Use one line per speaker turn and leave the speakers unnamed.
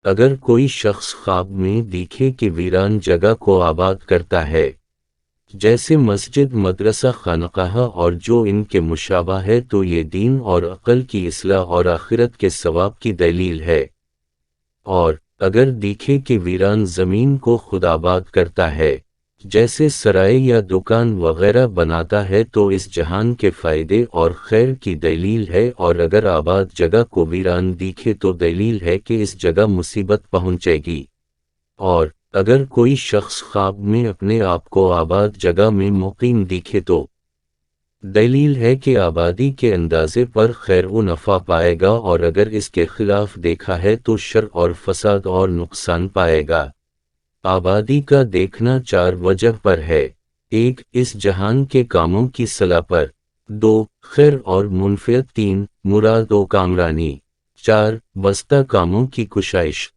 اگر کوئی شخص خواب میں دیکھے کہ ویران جگہ کو آباد کرتا ہے، جیسے مسجد، مدرسہ، خانقاہ اور جو ان کے مشابہ ہے، تو یہ دین اور عقل کی اصلاح اور آخرت کے ثواب کی دلیل ہے۔ اور اگر دیکھے کہ ویران زمین کو خود آباد کرتا ہے، جیسے سرائے یا دکان وغیرہ بناتا ہے، تو اس جہان کے فائدے اور خیر کی دلیل ہے۔ اور اگر آباد جگہ کو ویران دیکھے تو دلیل ہے کہ اس جگہ مصیبت پہنچے گی۔ اور اگر کوئی شخص خواب میں اپنے آپ کو آباد جگہ میں مقیم دیکھے تو دلیل ہے کہ آبادی کے اندازے پر خیر و نفع پائے گا، اور اگر اس کے خلاف دیکھا ہے تو شر اور فساد اور نقصان پائے گا۔ آبادی کا دیکھنا 4 وجہ پر ہے: 1 اس جہان کے کاموں کی صلاح پر، 2 خیر اور منفعت، 3 مراد و کامرانی، 4 بستہ کاموں کی کشائش۔